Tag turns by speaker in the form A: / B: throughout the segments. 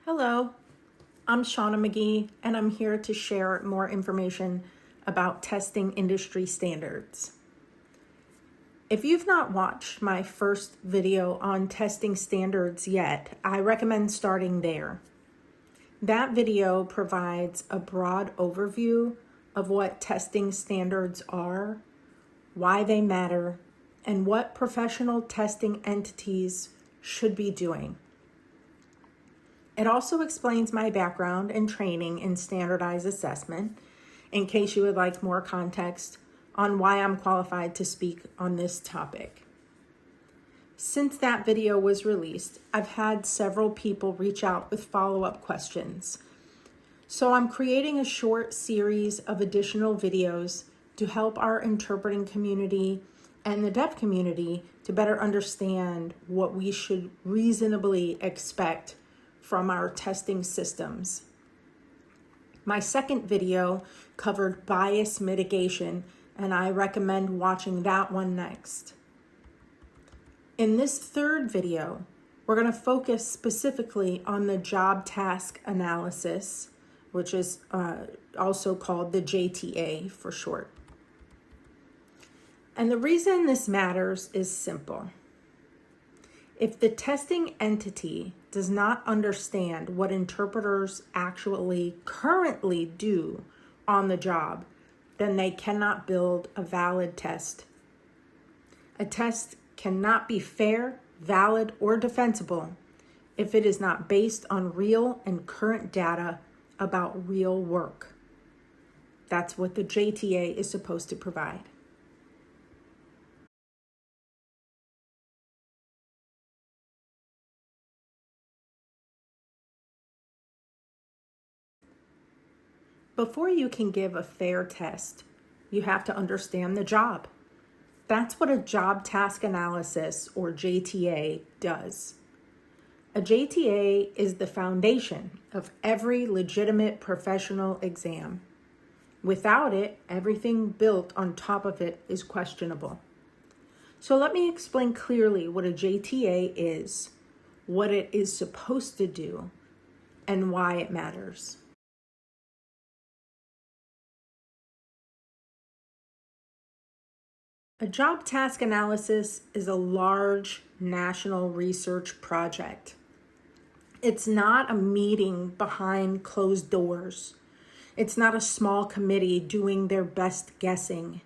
A: Hello, I'm Shauna McGee, and I'm here to share more information about testing industry standards. If you've not watched my first video on testing standards yet, I recommend starting there. That video provides a broad overview of what testing standards are, why they matter, and what professional testing entities should be doing. It also explains my background and training in standardized assessment, in case you would like more context on why I'm qualified to speak on this topic. Since that video was released, I've had several people reach out with follow-up questions. So I'm creating a short series of additional videos to help our interpreting community and the deaf community to better understand what we should reasonably expect from our testing systems. My second video covered bias mitigation, and I recommend watching that one next. In this third video, we're going to focus specifically on the job task analysis, which is also called the JTA for short. And the reason this matters is simple. If the testing entity does not understand what interpreters actually currently do on the job, then they cannot build a valid test. A test cannot be fair, valid, or defensible if it is not based on real and current data about real work. That's what the JTA is supposed to provide. Before you can give a fair test, you have to understand the job. That's what a job task analysis, or JTA, does. A JTA is the foundation of every legitimate professional exam. Without it, everything built on top of it is questionable. So let me explain clearly what a JTA is, what it is supposed to do, and why it matters. A job task analysis is a large national research project. It's not a meeting behind closed doors. It's not a small committee doing their best guessing.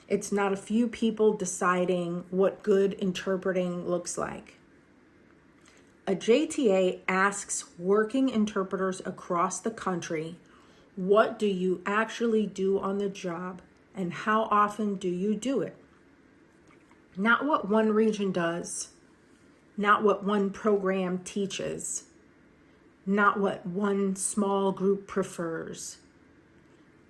A: It's not a few people deciding what good interpreting looks like. A JTA asks working interpreters across the country, what do you actually do on the job? And how often do you do it? Not what one region does, not what one program teaches, not what one small group prefers.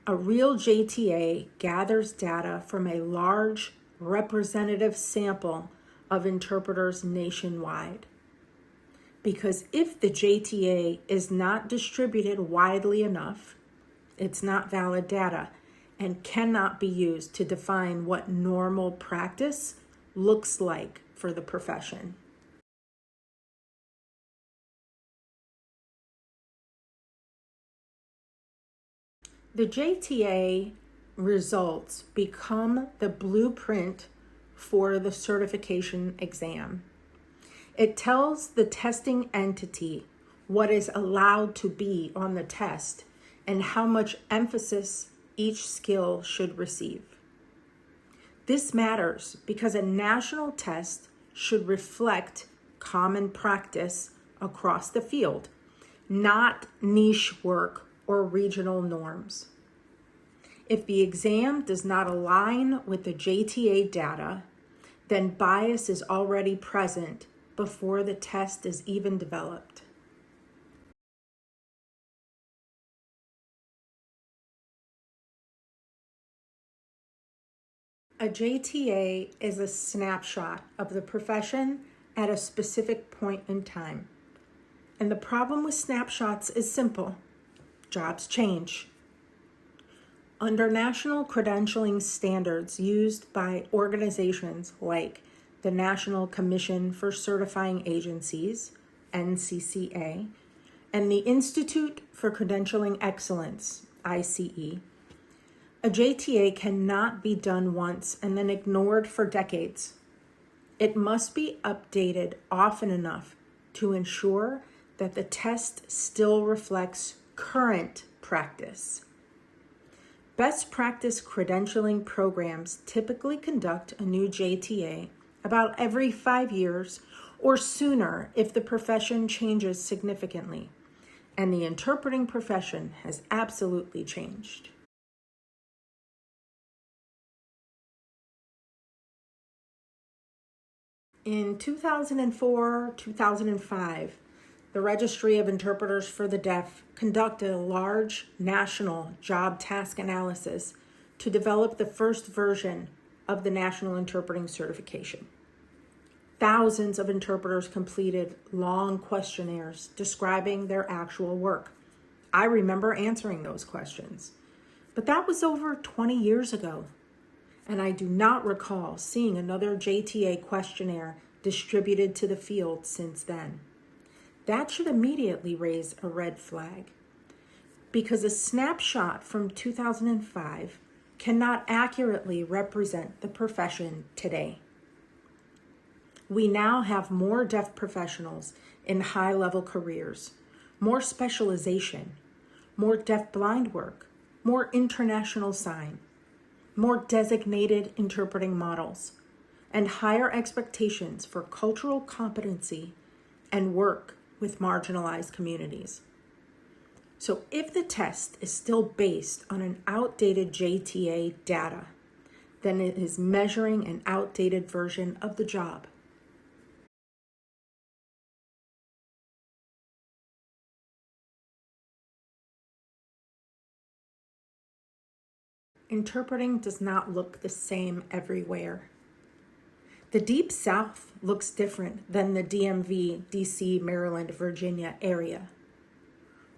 A: A real JTA gathers data from a large representative sample of interpreters nationwide. Because if the JTA is not distributed widely enough, it's not valid data and cannot be used to define what normal practice looks like for the profession. The JTA results become the blueprint for the certification exam. It tells the testing entity what is allowed to be on the test and how much emphasis each skill should receive. This matters because a national test should reflect common practice across the field, not niche work or regional norms. If the exam does not align with the JTA data, then bias is already present before the test is even developed. A JTA is a snapshot of the profession at a specific point in time. And the problem with snapshots is simple. Jobs change. Under national credentialing standards used by organizations like the National Commission for Certifying Agencies, NCCA, and the Institute for Credentialing Excellence, ICE, a JTA cannot be done once and then ignored for decades. It must be updated often enough to ensure that the test still reflects current practice. Best practice credentialing programs typically conduct a new JTA about every 5 years or sooner if the profession changes significantly, and the interpreting profession has absolutely changed. In 2004-2005, the Registry of Interpreters for the Deaf conducted a large national job task analysis to develop the first version of the National Interpreting Certification. Thousands of interpreters completed long questionnaires describing their actual work. I remember answering those questions, but that was over 20 years ago, and I do not recall seeing another JTA questionnaire distributed to the field since then. That should immediately raise a red flag, because a snapshot from 2005 cannot accurately represent the profession today. We now have more deaf professionals in high-level careers, more specialization, more deaf-blind work, more international sign, more designated interpreting models, and higher expectations for cultural competency and work with marginalized communities. So if the test is still based on an outdated JTA data, then it is measuring an outdated version of the job. Interpreting does not look the same everywhere. The Deep South looks different than the DMV, DC, Maryland, Virginia area.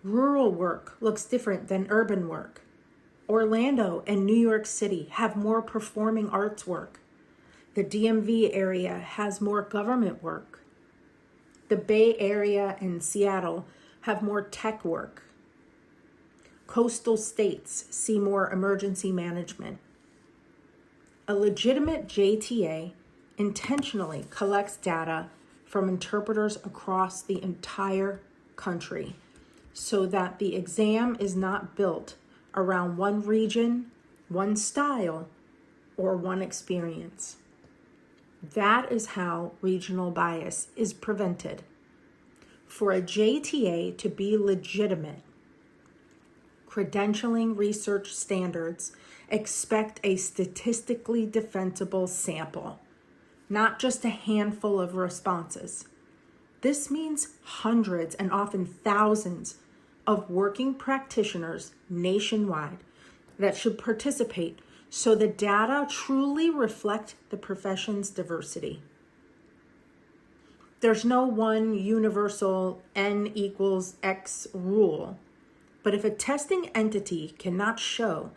A: Rural work looks different than urban work. Orlando and New York City have more performing arts work. The DMV area has more government work. The Bay Area and Seattle have more tech work. Coastal states see more emergency management. A legitimate JTA intentionally collects data from interpreters across the entire country so that the exam is not built around one region, one style, or one experience. That is how regional bias is prevented. For a JTA to be legitimate, credentialing research standards expect a statistically defensible sample, not just a handful of responses. This means hundreds and often thousands of working practitioners nationwide that should participate so the data truly reflect the profession's diversity. There's no one universal N equals X rule, but if a testing entity cannot show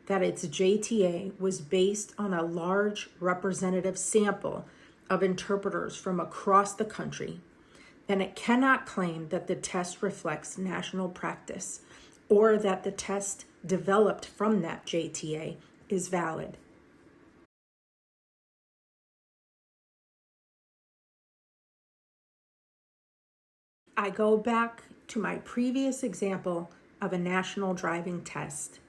A: that its JTA was based on a large representative sample of interpreters from across the country, then it cannot claim that the test reflects national practice or that the test developed from that JTA is valid. I go back to my previous example of a national driving test.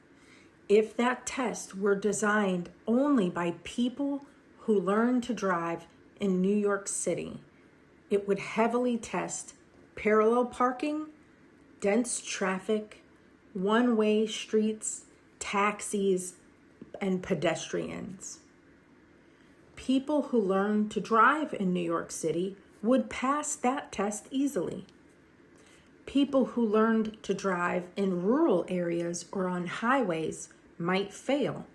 A: If that test were designed only by people who learn to drive in New York City, it would heavily test parallel parking, dense traffic, one-way streets, taxis, and pedestrians. People who learn to drive in New York City would pass that test easily. People who learned to drive in rural areas or on highways might fail,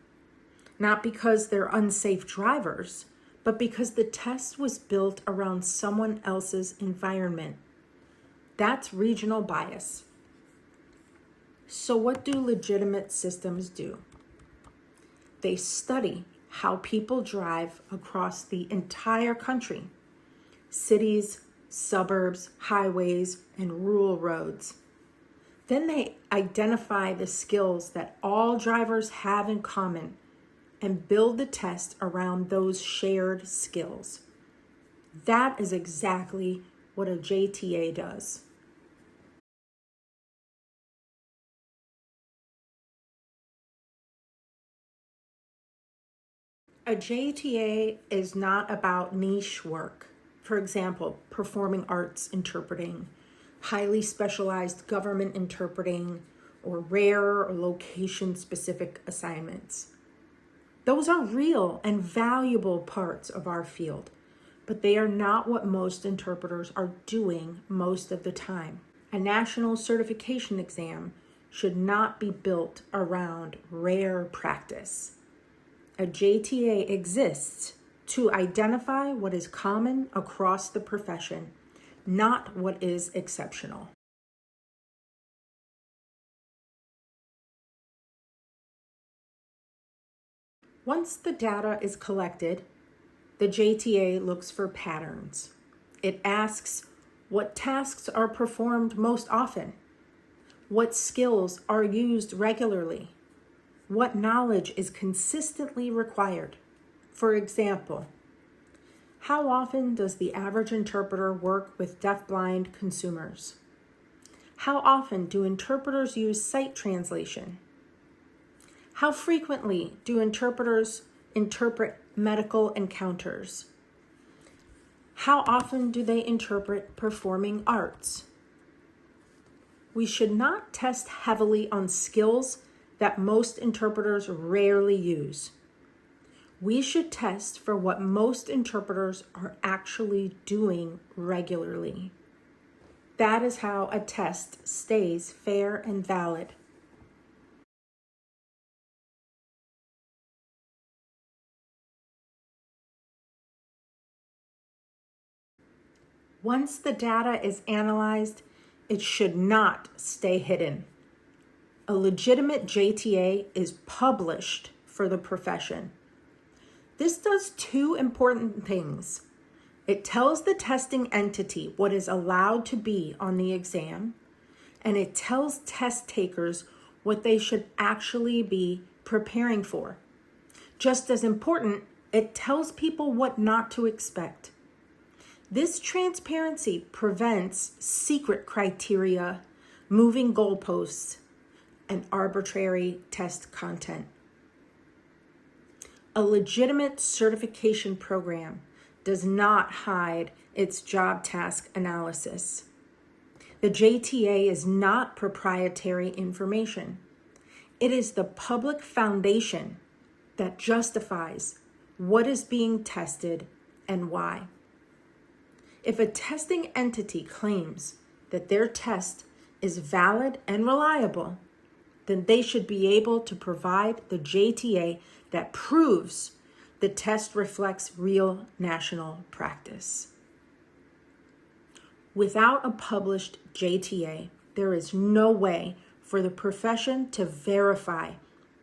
A: not because they're unsafe drivers, but because the test was built around someone else's environment. That's regional bias. So what do legitimate systems do? They study how people drive across the entire country, cities, suburbs, highways, and rural roads. Then they identify the skills that all drivers have in common and build the test around those shared skills. That is exactly what a JTA does. A JTA is not about niche work. For example, performing arts interpreting, highly specialized government interpreting, or rare or location-specific assignments. Those are real and valuable parts of our field, but they are not what most interpreters are doing most of the time. A national certification exam should not be built around rare practice. A JTA exists to identify what is common across the profession, not what is exceptional. Once the data is collected, the JTA looks for patterns. It asks what tasks are performed most often, what skills are used regularly, what knowledge is consistently required. For example, how often does the average interpreter work with deafblind consumers? How often do interpreters use sight translation? How frequently do interpreters interpret medical encounters? How often do they interpret performing arts? We should not test heavily on skills that most interpreters rarely use. We should test for what most interpreters are actually doing regularly. That is how a test stays fair and valid. Once the data is analyzed, it should not stay hidden. A legitimate JTA is published for the profession. This does two important things. It tells the testing entity what is allowed to be on the exam, and it tells test takers what they should actually be preparing for. Just as important, it tells people what not to expect. This transparency prevents secret criteria, moving goalposts, and arbitrary test content. A legitimate certification program does not hide its job task analysis. The JTA is not proprietary information. It is the public foundation that justifies what is being tested and why. If a testing entity claims that their test is valid and reliable, then they should be able to provide the JTA that proves the test reflects real national practice. Without a published JTA, there is no way for the profession to verify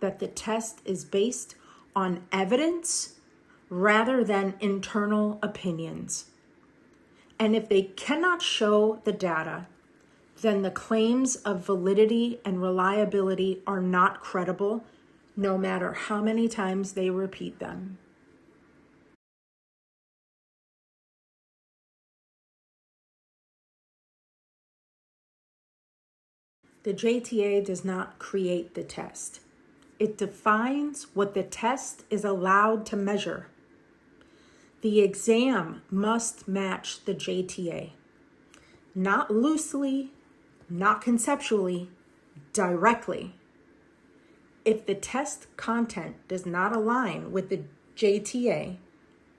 A: that the test is based on evidence rather than internal opinions. And if they cannot show the data, then the claims of validity and reliability are not credible, no matter how many times they repeat them. The JTA does not create the test. It defines what the test is allowed to measure. The exam must match the JTA, not loosely, not conceptually, directly. If the test content does not align with the JTA,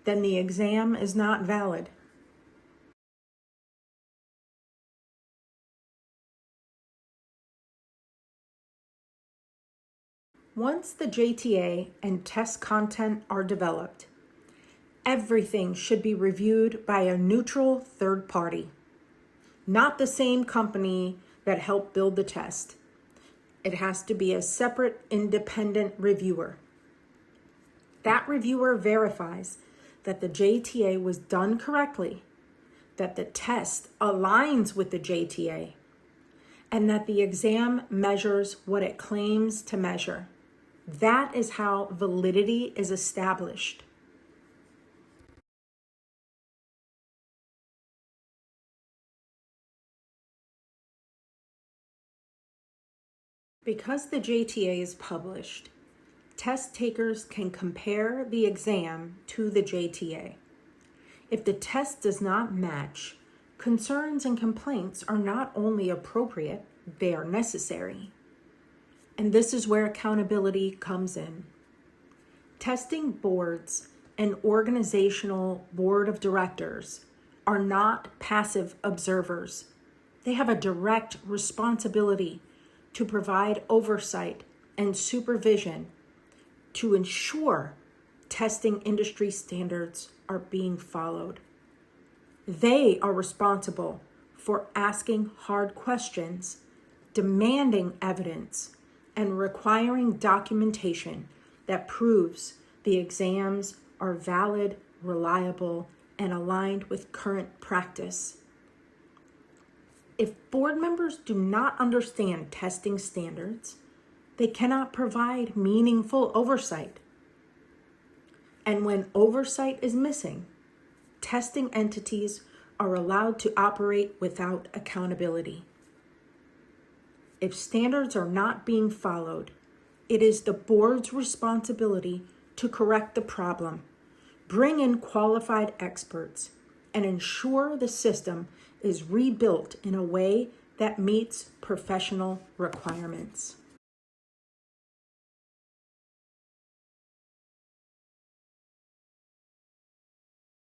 A: then the exam is not valid. Once the JTA and test content are developed, everything should be reviewed by a neutral third party, not the same company that helped build the test. It has to be a separate, independent reviewer. That reviewer verifies that the JTA was done correctly, that the test aligns with the JTA and that the exam measures what it claims to measure. That is how validity is established. Because the JTA is published, test takers can compare the exam to the JTA. If the test does not match, concerns and complaints are not only appropriate, they are necessary. And this is where accountability comes in. Testing boards and organizational board of directors are not passive observers. They have a direct responsibility to provide oversight and supervision to ensure testing industry standards are being followed. They are responsible for asking hard questions, demanding evidence, and requiring documentation that proves the exams are valid, reliable, and aligned with current practice. If board members do not understand testing standards, they cannot provide meaningful oversight. And when oversight is missing, testing entities are allowed to operate without accountability. If standards are not being followed, it is the board's responsibility to correct the problem, bring in qualified experts, and ensure the system is rebuilt in a way that meets professional requirements.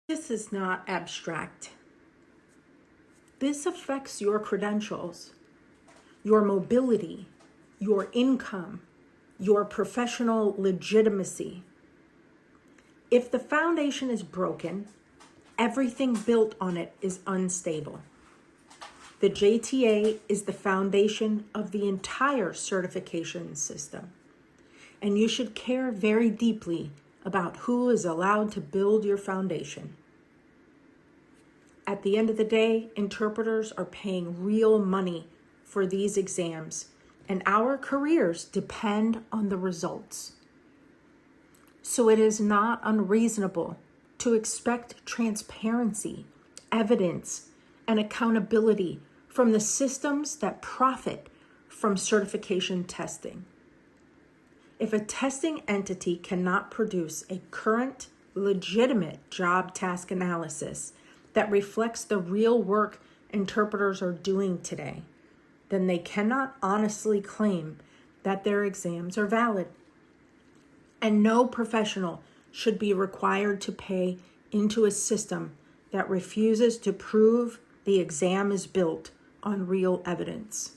A: This is not abstract. This affects your credentials, your mobility, your income, your professional legitimacy. If the foundation is broken, everything built on it is unstable. The JTA is the foundation of the entire certification system, and you should care very deeply about who is allowed to build your foundation. At the end of the day, interpreters are paying real money for these exams, and our careers depend on the results. So it is not unreasonable to expect transparency, evidence, and accountability from the systems that profit from certification testing. If a testing entity cannot produce a current, legitimate job task analysis that reflects the real work interpreters are doing today, then they cannot honestly claim that their exams are valid. And no professional should be required to pay into a system that refuses to prove the exam is built on real evidence.